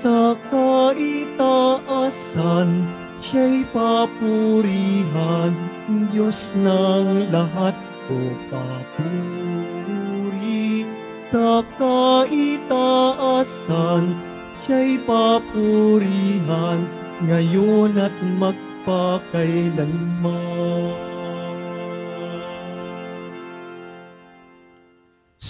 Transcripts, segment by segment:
sa kaitaasan, siya'y papurihan, Diyos ng lahat o papuri. Sa kaitaasan, siya'y papurihan, ngayon at magpakailanman.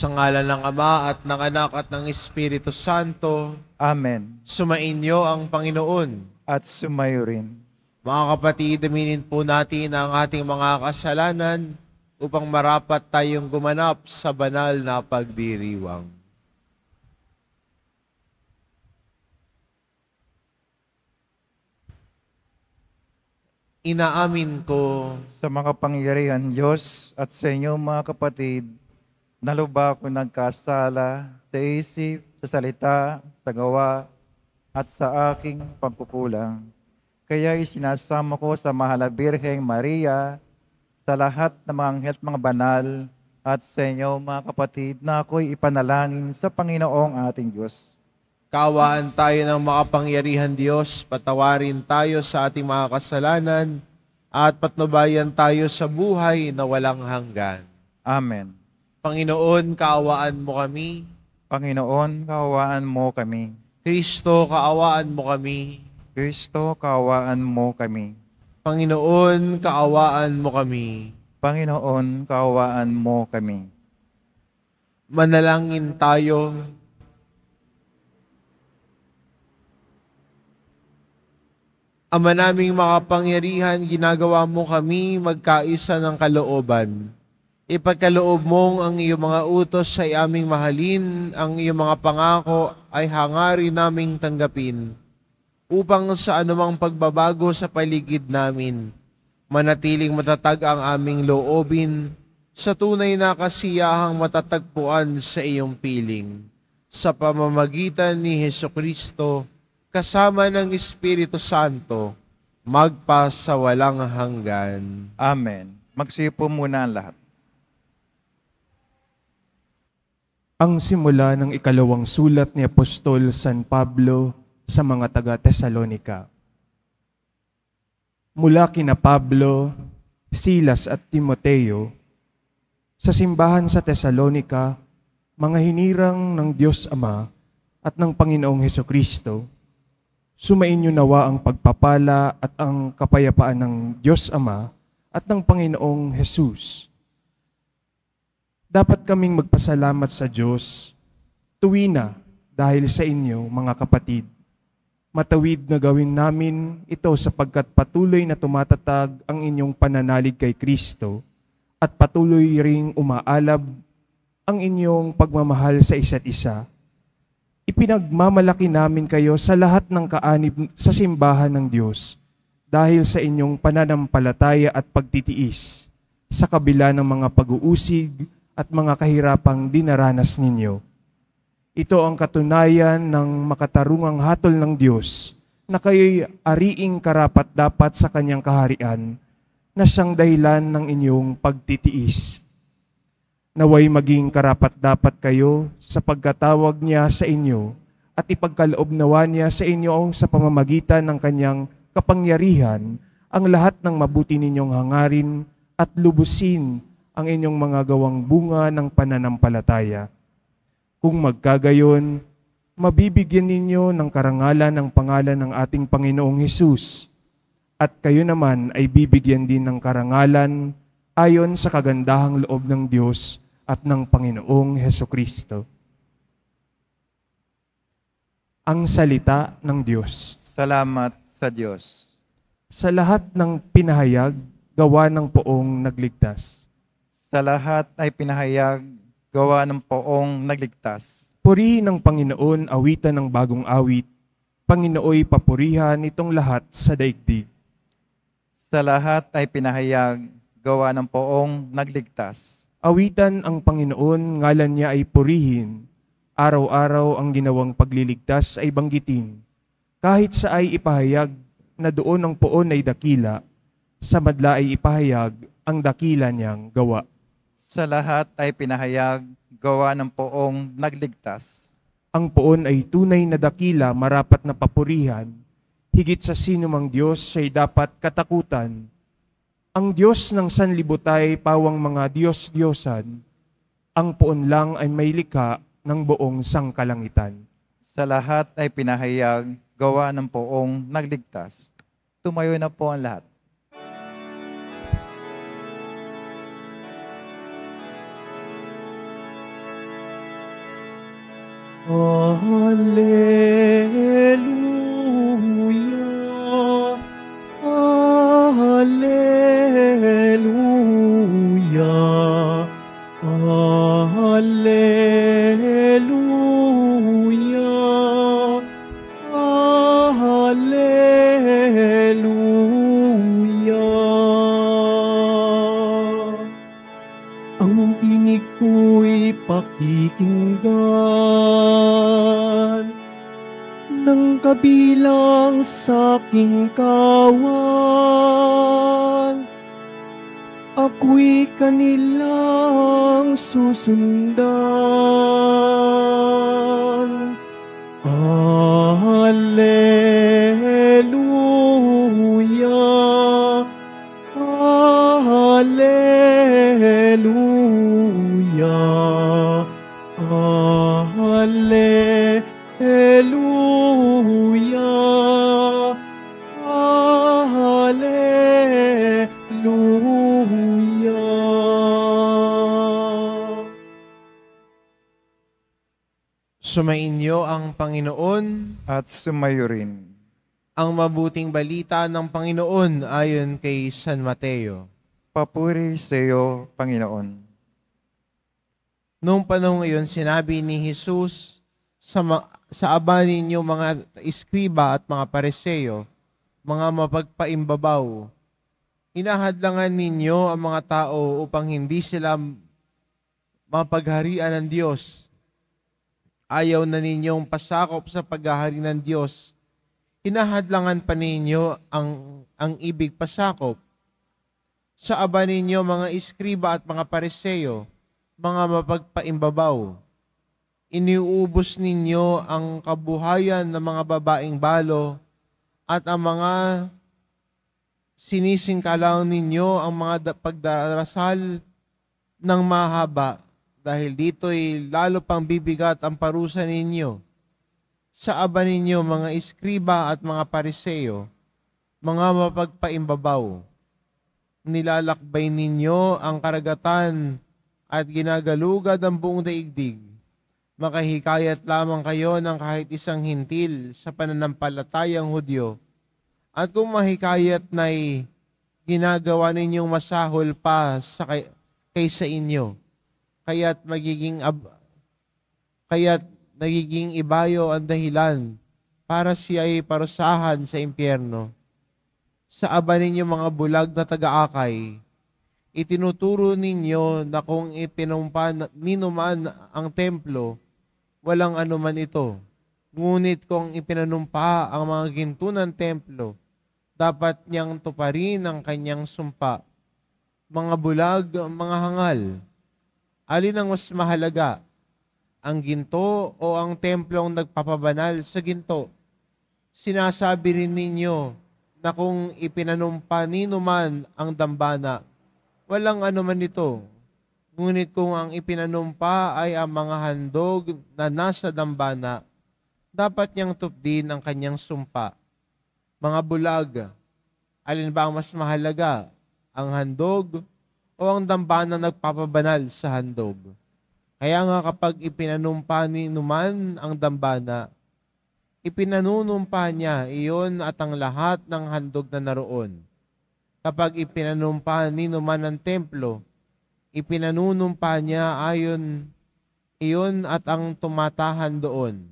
Sa ngalan ng Ama at ng Anak at ng Espiritu Santo, Amen. sumainyo ang Panginoon. At sumayo rin. Mga kapatid, aminin po natin ang ating mga kasalanan upang marapat tayong gumanap sa banal na pagdiriwang. Inaamin ko Sa mga pangyarihan Diyos at sa inyo mga kapatid, naluba ko nagkasala sa isip, sa salita, sa gawa, at sa aking pagkukulang. Kaya isinasama ko sa mahal na Birheng Maria, sa lahat ng mga anghel at mga banal, at sa inyo mga kapatid, na ako'y ipanalangin sa Panginoong ating Diyos. kaawaan tayo ng makapangyarihan Diyos, patawarin tayo sa ating mga kasalanan, at patnubayan tayo sa buhay na walang hanggan. Amen. Panginoon, kaawaan mo kami. Panginoon, kaawaan mo kami. Kristo, kaawaan mo kami. Kristo, kaawaan mo kami. Panginoon, kaawaan mo kami. Panginoon, kaawaan mo kami. Manalangin tayo. Ama naming makapangyarihan, ginagawa mo kami magkaisa ng kalooban. Ipagkaloob mong ang iyong mga utos ay aming mahalin, ang iyong mga pangako ay hangarin naming tanggapin, upang sa anumang pagbabago sa paligid namin, manatiling matatag ang aming loobin sa tunay na kasiyahang matatagpuan sa iyong piling. Sa pamamagitan ni Hesukristo, kasama ng Espiritu Santo, magpa sa walang hanggan. Amen. Magsipo muna ang lahat. Ang simula ng ikalawang sulat ni Apostol San Pablo sa mga taga-Tesalonika. Mula kina Pablo, Silas at Timoteo, sa simbahan sa Tesalonika, mga hinirang ng Diyos Ama at ng Panginoong Hesukristo, sumainyo nawa ang pagpapala at ang kapayapaan ng Diyos Ama at ng Panginoong Jesus. Dapat kaming magpasalamat sa Diyos tuwina dahil sa inyo, mga kapatid. Matawid na gawin namin ito sapagkat patuloy na tumatatag ang inyong pananalig kay Kristo at patuloy ring umaalab ang inyong pagmamahal sa isa't isa. Ipinagmamalaki namin kayo sa lahat ng kaanib sa simbahan ng Diyos dahil sa inyong pananampalataya at pagtitiis sa kabila ng mga pag-uusig at mga kahirapang dinaranas ninyo. Ito ang katunayan ng makatarungang hatol ng Diyos na kayo'y ariing karapat-dapat sa kanyang kaharian na siyang dahilan ng inyong pagtitiis. Naway maging karapat-dapat kayo sa pagkatawag niya sa inyo at ipagkaloob nawa niya sa inyo sa pamamagitan ng kanyang kapangyarihan ang lahat ng mabuti ninyong hangarin at lubusin ang inyong mga gawang bunga ng pananampalataya. Kung magkagayon, mabibigyan ninyo ng karangalan ng pangalan ng ating Panginoong Hesus, at kayo naman ay bibigyan din ng karangalan ayon sa kagandahang loob ng Diyos at ng Panginoong Hesukristo. Ang salita ng Diyos. Salamat sa Diyos. Sa lahat ng pinahayag, gawa ng poong nagligtas. Sa lahat ay pinahayag, gawa ng poong nagligtas. Purihin ng Panginoon, awitan ng bagong awit. Panginooy papurihan itong lahat sa daigdig. Sa lahat ay pinahayag, gawa ng poong nagligtas. Awitan ang Panginoon, ngalan niya ay purihin. Araw-araw ang ginawang pagliligtas ay banggitin. Kahit sa ay ipahayag na doon ang poon ay dakila, sa madla ay ipahayag ang dakila niyang gawa. Sa lahat ay pinahayag, gawa ng poong nagligtas. Ang poon ay tunay na dakila, marapat na papurihan. Higit sa sino mang Diyos, siya'y dapat katakutan. Ang Diyos ng sanlibutan, pawang mga Diyos-Diyosan. Ang poon lang ay may likha ng buong sangkalangitan. Sa lahat ay pinahayag, gawa ng poong nagligtas. Tumayo na po ang lahat. Alleluia, Alleluia, Alleluia, Alleluia. Ang tinig ko'y pakikinggan ng kabilang sa aking kawan. Ako'y kanilang susundan. Alleluia, Alleluia, Alleluia, Alleluia. Sumainyo ang Panginoon. At sumayo rin. Ang mabuting balita ng Panginoon ayon kay San Mateo. Papuri sa iyo, Panginoon. Noong panahon iyon, sinabi ni Jesus sa aba ninyo mga iskriba at mga pareseyo, mga mapagpaimbabaw, hinahadlangan ninyo ang mga tao upang hindi sila mapagharian ng Diyos. Ayaw na ninyong pasakop sa paghahari ng Diyos. Hinahadlangan pa ninyo ang ibig pasakop. Sa aba ninyo mga iskriba at mga pareseyo, mga mapagpaimbabaw, iniuubos ninyo ang kabuhayan ng mga babaeng balo at ang mga sinisingkalaw ninyo ang mga pagdarasal ng mahaba, dahil dito'y lalo pang bibigat ang parusa ninyo. Sa aba ninyo mga iskriba at mga pareseyo, mga mapagpaimbabaw, nilalakbay ninyo ang karagatan at ginagalugad ang buong daigdig. Makahikayat lamang kayo ng kahit isang hintil sa pananampalatayang Hudyo. At kung mahikayat na'y ginagawa ninyong masahol pa kaysa inyo, kaya't nagiging ibayo ang dahilan para siya ay parusahan sa impyerno. Sa aba ninyo mga bulag na taga-akay, itinuturo ninyo na kung ipinumpa ninuman ang templo, walang anuman ito. Ngunit kung ipinanumpa ang mga ginto ng templo, dapat niyang tuparin ang kanyang sumpa. Mga bulag, mga hangal, alin ang mas mahalaga, ang ginto o ang templong nagpapabanal sa ginto? Sinasabi rin ninyo na kung ipinanumpa ninuman ang dambana, walang anuman ito. Ngunit kung ang ipinanumpa ay ang mga handog na nasa dambana, dapat niyang tupdin ang kanyang sumpa. Mga bulag, alin ba ang mas mahalaga, ang handog o ang dambana nagpapabanal sa handog? Kaya nga kapag ipinanumpa ninuman ang dambana, ipinanunumpa niya iyon at ang lahat ng handog na naroon. Kapag ipinanumpa ninuman ang templo, ipinanunumpa niya iyon at ang tumatahan doon.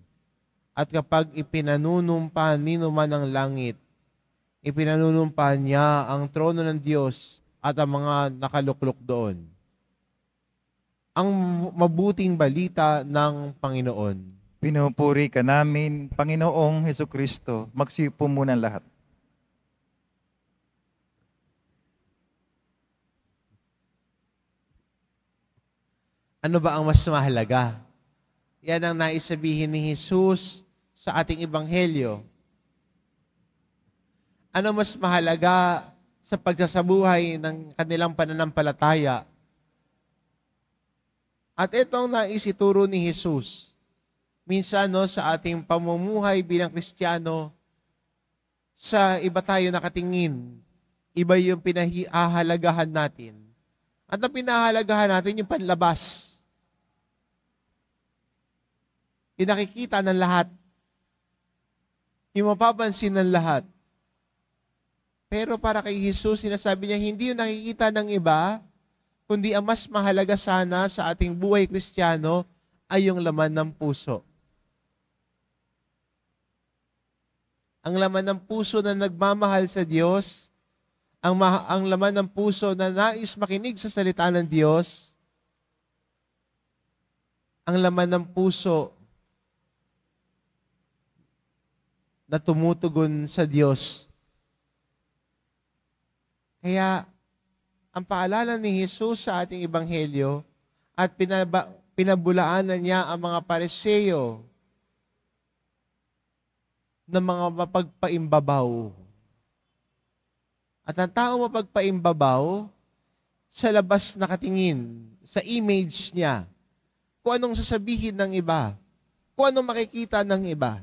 At kapag ipinanunumpa ninuman ang langit, ipinanunumpa niya ang trono ng Diyos at ang mga nakaluklok doon. Ang mabuting balita ng Panginoon. Pinupuri ka namin, Panginoong Hesukristo. Magsipo muna ang lahat. Ano ba ang mas mahalaga? Yan ang nais sabihin ni Jesus sa ating ebanghelyo. Ano mas mahalaga sa pagsasabuhay ng kanilang pananampalataya? At ito ang nais ituro ni Jesus. Minsan sa ating pamumuhay bilang Kristiyano, sa iba tayo nakatingin. Iba yung pinahahalagahan natin. At ang pinahahalagahan natin yung panlabas. Yung nakikita ng lahat. Yung mapapansin ng lahat. Pero para kay Jesus, sinasabi niya, hindi yung nakikita ng iba, kundi ang mas mahalaga sana sa ating buhay Kristiyano ay yung laman ng puso. Ang laman ng puso na nagmamahal sa Diyos, ang laman ng puso na nais makinig sa salita ng Diyos, ang laman ng puso na tumutugon sa Diyos. Kaya, ang paalala ni Jesus sa ating ebanghelyo at pinabulaanan niya ang mga Pariseo na mga mapagpaimbabaw. At ang tao mapagpaimbabaw, sa labas nakatingin, sa image niya, kung anong sasabihin ng iba, kung anong makikita ng iba.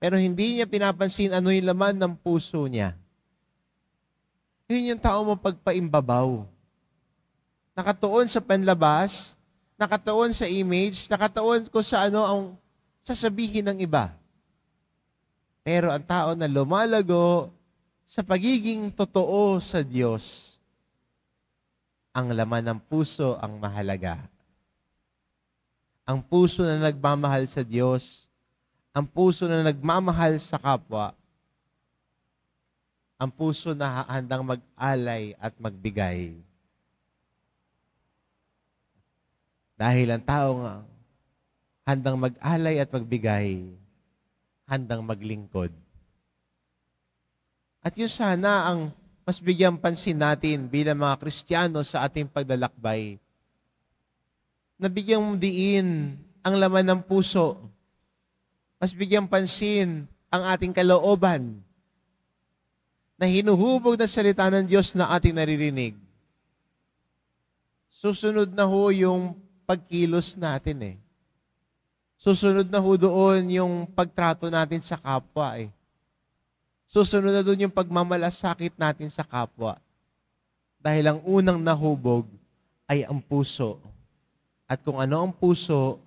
Pero hindi niya pinapansin ano yung laman ng puso niya. Yun yung tao mapagpaimbabaw. Nakatuon sa panlabas, nakatuon sa image, nakatuon kung sa ano ang sasabihin ng iba. Pero ang tao na lumalago sa pagiging totoo sa Diyos, ang laman ng puso ang mahalaga. Ang puso na nagmamahal sa Diyos, ang puso na nagmamahal sa kapwa, ang puso na handang mag-alay at magbigay. Dahil ang taong handang mag-alay at magbigay, handang maglingkod. At yun sana ang mas bigyang pansin natin bilang mga Kristiyano sa ating paglalakbay. Nabigyang diin ang laman ng puso. Mas bigyang pansin ang ating kalooban na hinuhubog na salita ng Diyos na ating naririnig. Susunod na ho yung pagkilos natin Susunod na ho doon yung pagtrato natin sa kapwa Susunod na doon yung pagmamalasakit natin sa kapwa. Dahil ang unang nahubog ay ang puso. At kung ano ang puso,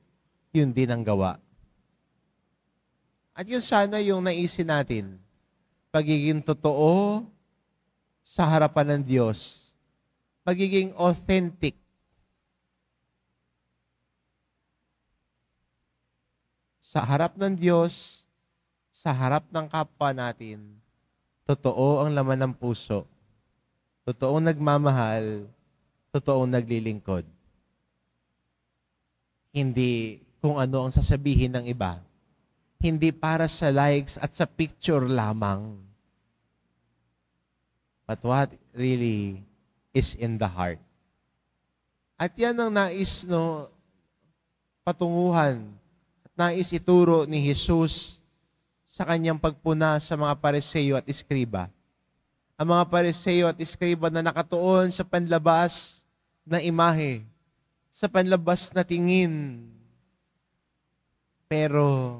yun din ang gawa. At yun sana yung naisin natin. Pagiging totoo sa harapan ng Diyos. Pagiging authentic. Sa harap ng Diyos, sa harap ng kapwa natin, totoo ang laman ng puso. Totoong nagmamahal, totoong naglilingkod. Hindi kung ano ang sasabihin ng iba. Hindi para sa likes at sa picture lamang. But what really is in the heart. At yan ang nais patunguhan at nais ituro ni Jesus sa kanyang pagpuna sa mga Pariseo at Iskriba. Ang mga Pariseo at Iskriba na nakatuon sa panlabas na imahe, sa panlabas na tingin, pero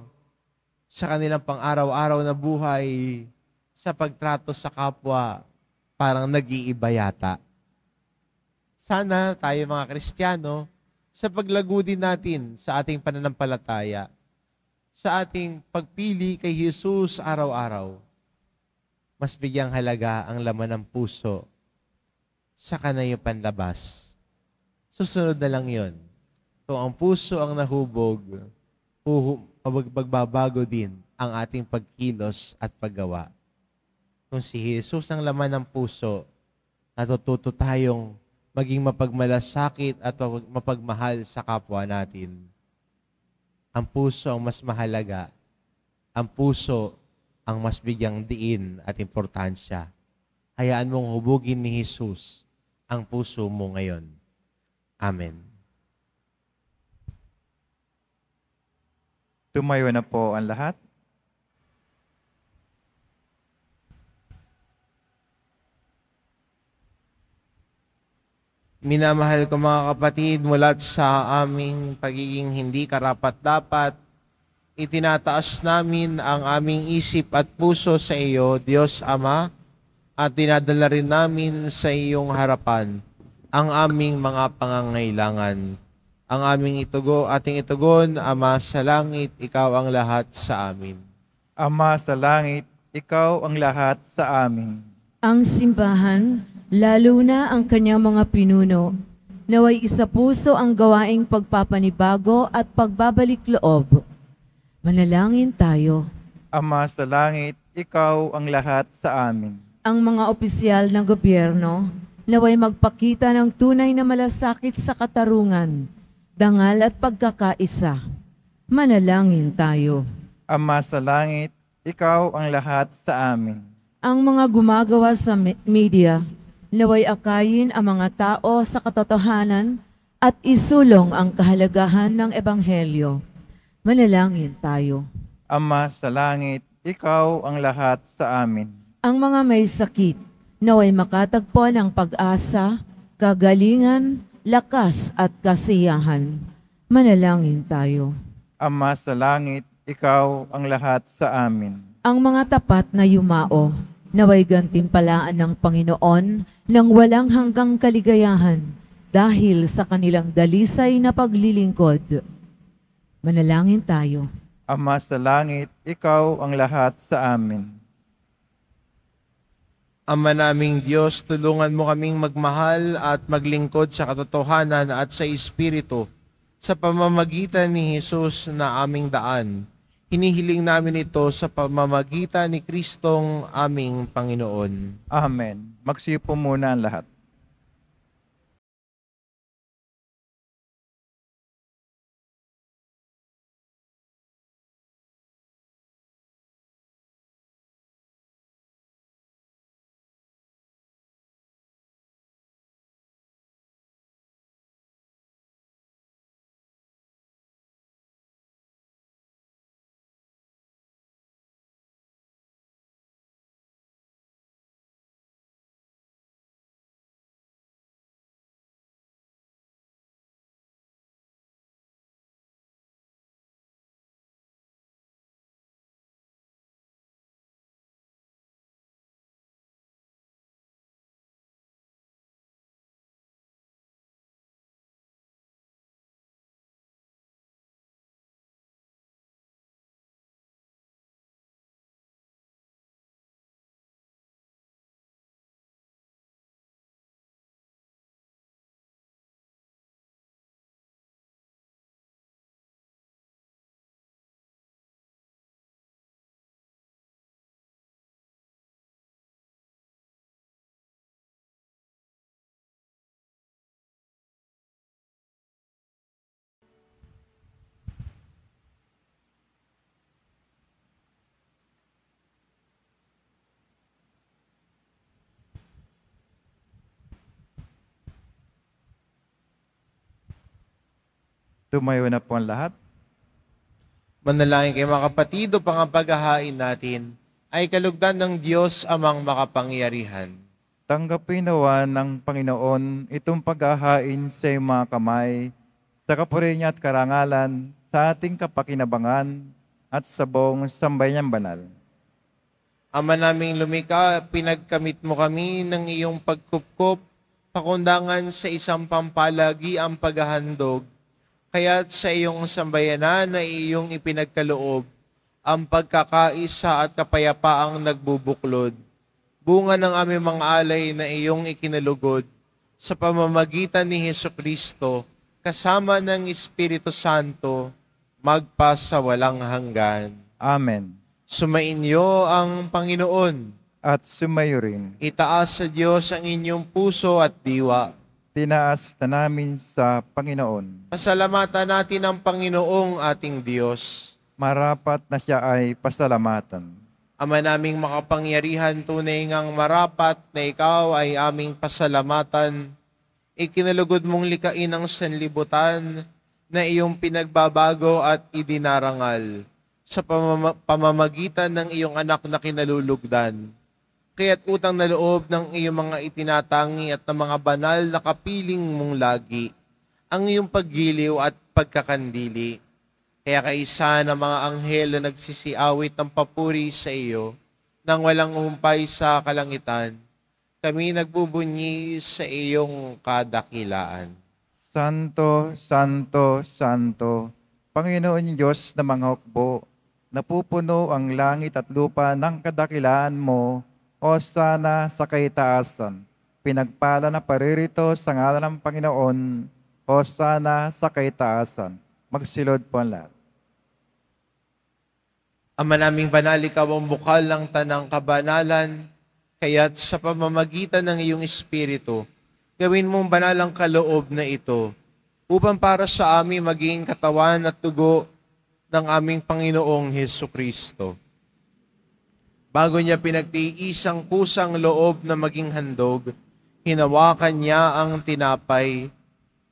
sa kanilang pang-araw-araw na buhay, sa pagtrato sa kapwa, parang nag-iiba yata. Sana tayo mga Kristiyano, sa paglago din natin sa ating pananampalataya, sa ating pagpili kay Jesus araw-araw, mas bigyang halaga ang laman ng puso sa kanayong panlabas. Susunod na lang yon. Kung ang puso ang nahubog, magbabago din ang ating pagkilos at paggawa. Kung si Jesus ang laman ng puso, natututo tayong maging mapagmalasakit at mapagmahal sa kapwa natin. Ang puso ang mas mahalaga. Ang puso ang mas bigyang diin at importansya. Hayaan mong hubugin ni Jesus ang puso mo ngayon. Amen. Tumayo na po ang lahat. Minamahal ko mga kapatid, mulat sa aming pagiging hindi karapat-dapat, itinataas namin ang aming isip at puso sa iyo, Diyos Ama, at dinadala rin namin sa iyong harapan ang aming mga pangangailangan. Ang aming ating itugon, Ama sa langit, ikaw ang lahat sa amin. Ama sa langit, ikaw ang lahat sa amin. Ang simbahan, lalo na ang kanyang mga pinuno, naway isa puso ang gawaing pagpapanibago at pagbabalik loob. Manalangin tayo. Ama sa langit, ikaw ang lahat sa amin. Ang mga opisyal ng gobyerno, naway magpakita ng tunay na malasakit sa katarungan, dangal at pagkakaisa. Manalangin tayo. Ama sa langit, ikaw ang lahat sa amin. Ang mga gumagawa sa media, naway akayin ang mga tao sa katotohanan at isulong ang kahalagahan ng Ebanghelyo. Manalangin tayo. Ama sa langit, ikaw ang lahat sa amin. Ang mga may sakit, naway makatagpo ng pag-asa, kagalingan, lakas at kasiyahan. Manalangin tayo. Ama sa langit, ikaw ang lahat sa amin. Ang mga tapat na yumao, naway gantimpalaan ng Panginoon ng walang hanggang kaligayahan dahil sa kanilang dalisay na paglilingkod. Manalangin tayo. Ama sa langit, ikaw ang lahat sa amin. Ama naming Diyos, tulungan mo kaming magmahal at maglingkod sa katotohanan at sa Espiritu sa pamamagitan ni Jesus na aming daan. Hinihiling namin ito sa pamamagitan ni Kristong aming Panginoon. Amen. Magsiyo po muna ang lahat. Tumayo na po ang lahat. Manalangin kayo mga kapatid, upang ang paghahain natin ay kalugdan ng Diyos amang makapangyarihan. Tanggapin nawa ng Panginoon itong paghahain sa iyong mga kamay, sa kapuri niya at karangalan, sa ating kapakinabangan at sa buong sambayanang banal. Ama naming lumikha, pinagkamit mo kami ng iyong pagkupkop, pakundangan sa isang pampalagi ang paghahandog, kaya't sa iyong sambayanan na iyong ipinagkaloob, ang pagkakaisa at kapayapaang nagbubuklod, bunga ng aming mga alay na iyong ikinalugod, sa pamamagitan ni Hesukristo, kasama ng Espiritu Santo, magpa sa walang hanggan. Amen. Sumainyo ang Panginoon. At sumayo rin. Itaas sa Diyos ang inyong puso at diwa. Tinaas na namin sa Panginoon. Pasalamatan natin ang Panginoong ating Diyos. Marapat na siya ay pasalamatan. Ama naming makapangyarihan, tunay ngang marapat na ikaw ay aming pasalamatan. Ikinalugod mong likain ang sanlibutan, na iyong pinagbabago at idinarangal sa pamamagitan ng iyong anak na kinalulugdan. Kaya't utang na loob ng iyong mga itinatangi at ng mga banal na kapiling mong lagi ang iyong paggiliw at pagkakandili. Kaya kaisa ng mga anghel na nagsisiawit ng papuri sa iyo nang walang humpay sa kalangitan, kami nagbubunyi sa iyong kadakilaan. Santo, Santo, Santo, Panginoon Diyos na mga hukbo, napupuno ang langit at lupa ng kadakilaan mo, o sana sa kaitaasan. Pinagpala na paririto sa ngalan ng Panginoon, o sana sa kaitaasan. Magsilod po ang lahat. Ama naming banal, ikaw ang bukal ng tanang kabanalan, kaya't sa pamamagitan ng iyong Espiritu, gawin mong banal ang kaloob na ito, upang para sa amin maging katawan at dugo ng aming Panginoong Hesukristo. Bago niya pinagtiis ang kusang loob na maging handog, hinawakan niya ang tinapay,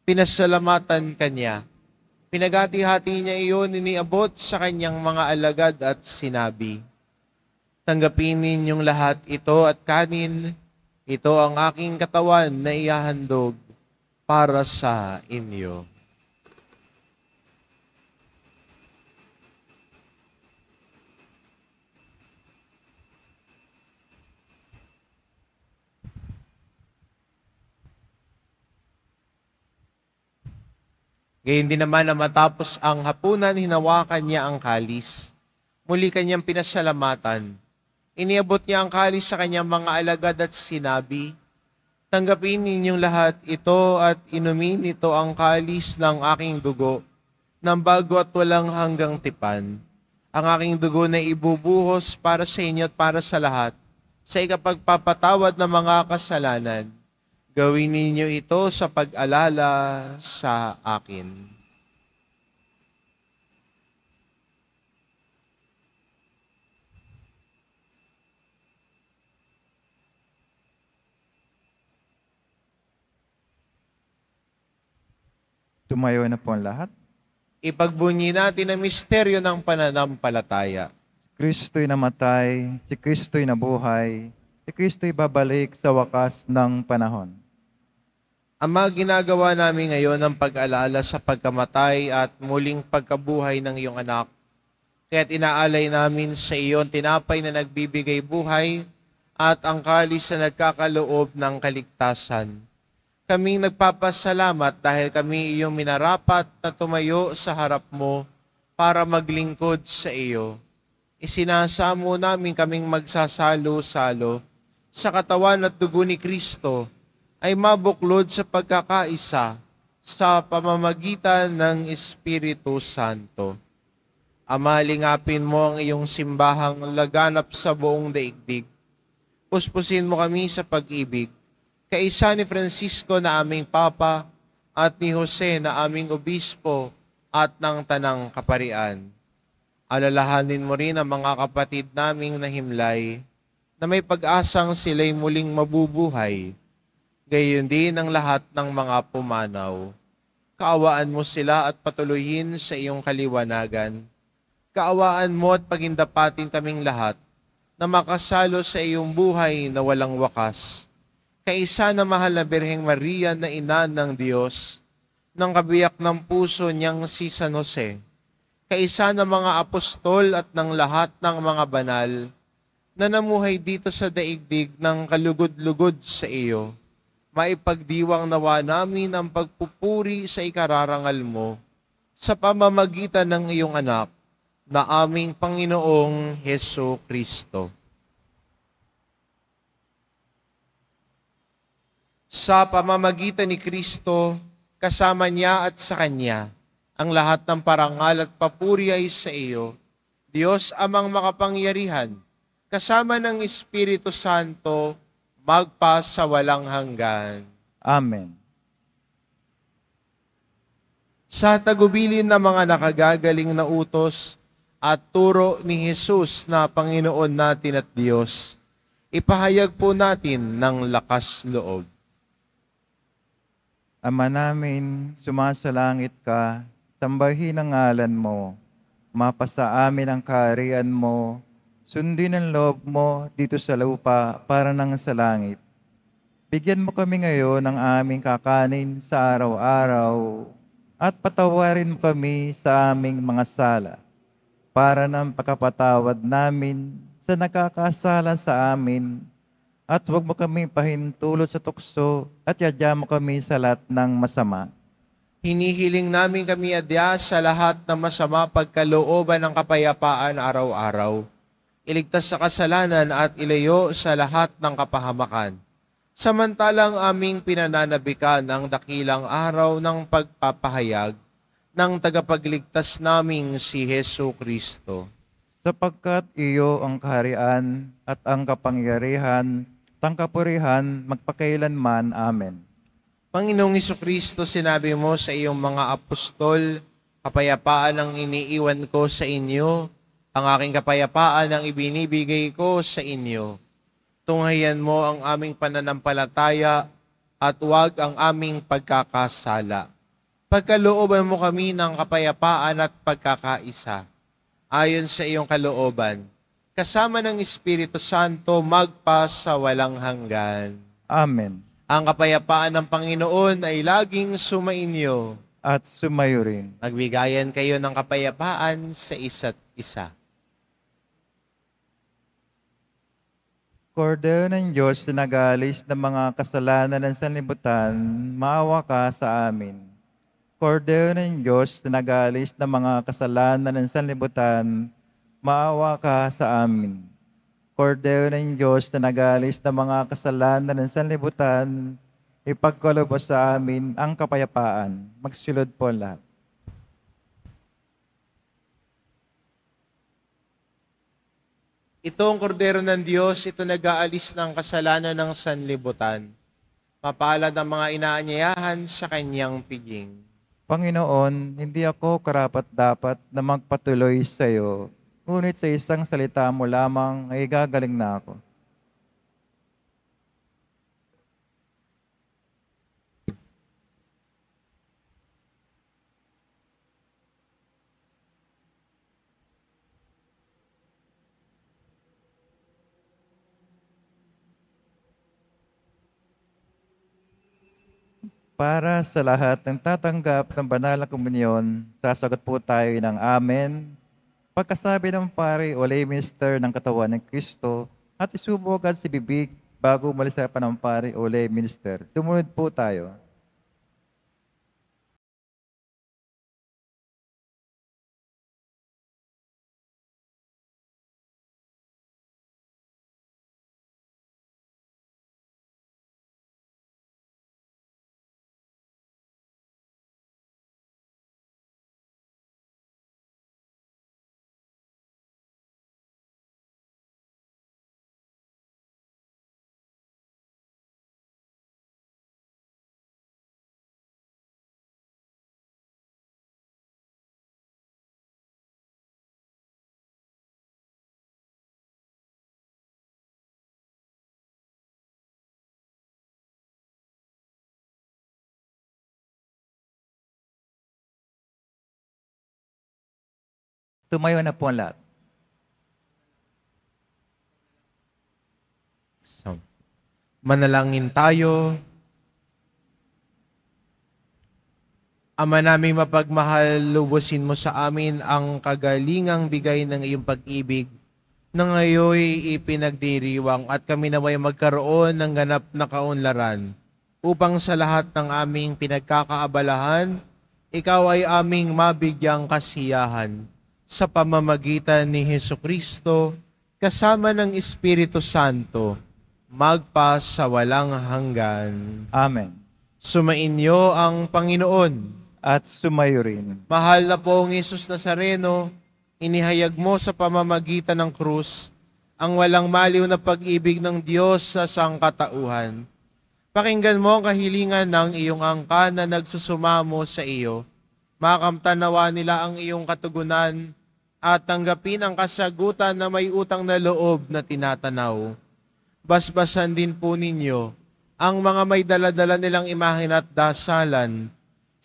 pinasalamatan kanya. Pinagati-hati niya iyon, iniabot sa kanyang mga alagad at sinabi, "Tanggapin ninyong lahat ito at kanin, ito ang aking katawan na ihahandog para sa inyo." Gayun din naman na matapos ang hapunan, hinawakan niya ang kalis. Muli kanyang pinasalamatan. Iniabot niya ang kalis sa kanyang mga alagad at sinabi, "Tanggapin ninyong lahat ito at inumin ito ang kalis ng aking dugo, ng bago at walang hanggang tipan. Ang aking dugo na ibubuhos para sa inyo at para sa lahat, sa ikapagpapatawad ng mga kasalanan. Gawin ninyo ito sa pag-alala sa akin." Tumayo na po ang lahat. Ipagbunyi natin ang misteryo ng pananampalataya. Si Kristo'y namatay, si Kristo'y nabuhay, si Kristo'y babalik sa wakas ng panahon. Ama, ginagawa namin ngayon ang pag-alala sa pagkamatay at muling pagkabuhay ng iyong anak. Kaya't inaalay namin sa iyo ang tinapay na nagbibigay buhay at ang kalis na nagkakaloob ng kaligtasan. Kaming nagpapasalamat dahil kami iyong minarapat na tumayo sa harap mo para maglingkod sa iyo. Isinasamo namin kaming magsasalo-salo sa katawan at dugo ni Kristo ay mabuklod sa pagkakaisa sa pamamagitan ng Espiritu Santo. Ama, lingapin mo ang iyong simbahang laganap sa buong daigdig. Puspusin mo kami sa pag-ibig, kaisa ni Francisco na aming Papa at ni Jose na aming Obispo at ng Tanang Kaparian. Alalahanin mo rin ang mga kapatid naming nahimlay na may pag-asang sila'y muling mabubuhay. Gayon din ang lahat ng mga pumanaw. Kaawaan mo sila at patuloyin sa iyong kaliwanagan. Kaawaan mo at pagindapatin kaming lahat na makasalo sa iyong buhay na walang wakas. Kaisa na mahal na Birheng Maria na ina ng Diyos, ng kabiyak ng puso niyang si San Jose, kaisa ng mga apostol at ng lahat ng mga banal na namuhay dito sa daigdig ng kalugod-lugod sa iyo, maipagdiwang nawa namin ang pagpupuri sa ikararangal mo sa pamamagitan ng iyong anak na aming Panginoong Hesukristo. Sa pamamagitan ni Kristo, kasama niya at sa Kanya, ang lahat ng parangal at papuri ay sa iyo, Diyos amang makapangyarihan, kasama ng Espiritu Santo, magpa sa walang hanggan. Amen. Sa tagubilin ng mga nakagagaling na utos at turo ni Jesus na Panginoon natin at Diyos, ipahayag po natin ng lakas loob. Ama namin, sumasalangit ka, sambahin ang ngalan mo, mapasa amin ang kaharian mo, sundin ang loob mo dito sa lupa para nang sa langit. Bigyan mo kami ngayon ng aming kakanin sa araw-araw at patawarin mo kami sa aming mga sala para ng pagkapatawad namin sa nakakasala sa amin at huwag mo kami pahintulot sa tukso at yadya mo kami sa lahat ng masama. Hinihiling namin kami adya sa lahat ng masama pagkalooban ng kapayapaan araw-araw. Iligtas sa kasalanan at ilayo sa lahat ng kapahamakan. Samantalang aming pinananabikan ang dakilang araw ng pagpapahayag ng tagapagligtas naming si Hesu Kristo. Sapagkat iyo ang kaharian at ang kapangyarihan, tangkapurihan, magpakailanman. Amen. Panginoong Hesukristo, sinabi mo sa iyong mga apostol, kapayapaan ang iniiwan ko sa inyo, ang aking kapayapaan ang ibinibigay ko sa inyo. Tunghayan mo ang aming pananampalataya at huwag ang aming pagkakasala. Pagkalooban mo kami ng kapayapaan at pagkakaisa. Ayon sa iyong kalooban, kasama ng Espiritu Santo magpa sa walang hanggan. Amen. Ang kapayapaan ng Panginoon ay laging sumainyo. At sumayo rin. Magbigayan kayo ng kapayapaan sa isa't isa. Kordero ng Diyos na nag-aalis ng mga kasalanan ng sanlibutan, maawa ka sa amin. Kordero ng Diyos na nag-aalis ng mga kasalanan ng sanlibutan, maawa ka sa amin. Kordero ng Diyos na nag-aalis ng mga kasalanan ng sanlibutan, ipagkaloob sa amin ang kapayapaan. Magsilod po lahat. Ito ang kordero ng Diyos, ito nag-aalis ng kasalanan ng sanlibutan. Mapalad ang mga inaanyayahan sa kanyang piging. Panginoon, hindi ako karapat-dapat na magpatuloy sa iyo, ngunit sa isang salita mo lamang ay gagaling na ako. Para sa lahat ng tatanggap ng banal na komunyon, sasagot po tayo ng Amen. Pagkasabi ng pare o lay minister ng katawan ng Kristo at isubo agad si bibig bago umalis sa panampare o lay minister. Sumunod po tayo. Tumayo na po ang lahat. Manalangin tayo. Ama naming mapagmahal, lubusin mo sa amin ang kagalingang bigay ng iyong pag-ibig na ngayoy ipinagdiriwang at kami naway magkaroon ng ganap na kaunlaran upang sa lahat ng aming pinagkakaabalahan, ikaw ay aming mabigyang kasiyahan sa pamamagitan ni Hesukristo kasama ng Espiritu Santo, magpa sa walang hanggan. Amen. Sumainyo ang Panginoon. At sumayo rin. Mahal na pong Jesus Nazareno, inihayag mo sa pamamagitan ng krus ang walang maliw na pag-ibig ng Diyos sa sangkatauhan. Pakinggan mo ang kahilingan ng iyong angkan na nagsusumamo sa iyo. Makamtan nawa nila ang iyong katugunan at tanggapin ang kasagutan na may utang na loob na tinatanaw. Basbasan din po ninyo ang mga may daladala nilang imahen at dasalan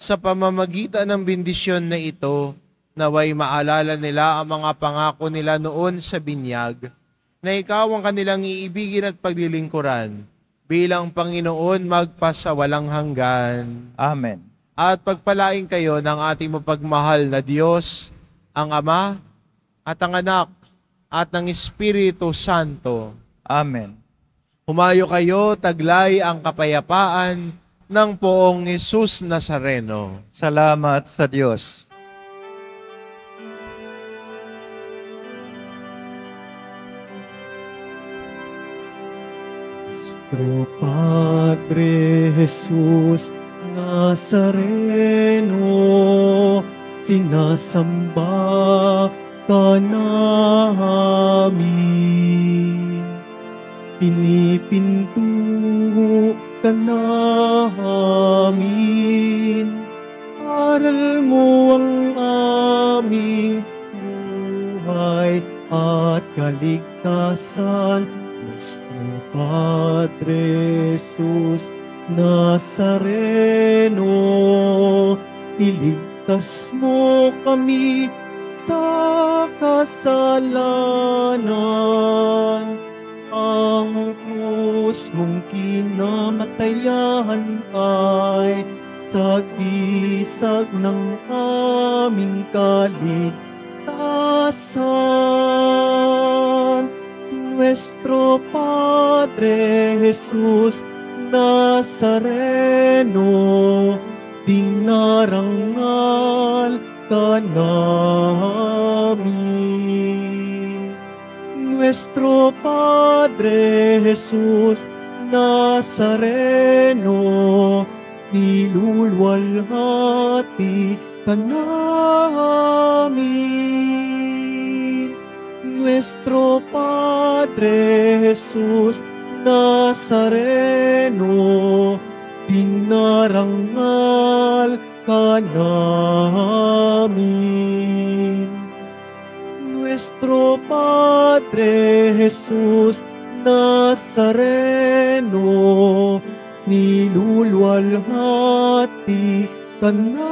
Sa pamamagitan ng bendisyon na ito, naway maalala nila ang mga pangako nila noon sa binyag, na ikaw ang kanilang iibigin at paglilingkuran bilang Panginoon magpasawalang hanggan. Amen. At pagpalain kayo ng ating mapagmahal na Diyos, ang Ama at ang Anak at ng Espiritu Santo. Amen. Humayo kayo, taglay ang kapayapaan ng Poong Jesus Nazareno. Salamat sa Diyos. Nuestro Padre Jesus Nazareno, sinasamba ka namin. Pinipinto ka namin. Aral mo ang aming buhay at kaligtasan. Nuestro Padre Jesus Nazareno, iligtas mo kami sa kasalanan. Ang krus mong kinamatayan ay sagisag ng aming kaligtasan. Nuestro Padre Jesus Nazareno, dinarangal ka namin. Nuestro Padre Jesus Nazareno, niluluwalhati ka namin. Nuestro Padre Jesus Nazareno, dinarangal ka namin. Nuestro Padre Jesus Nazareno, niluluwalhati ka namin.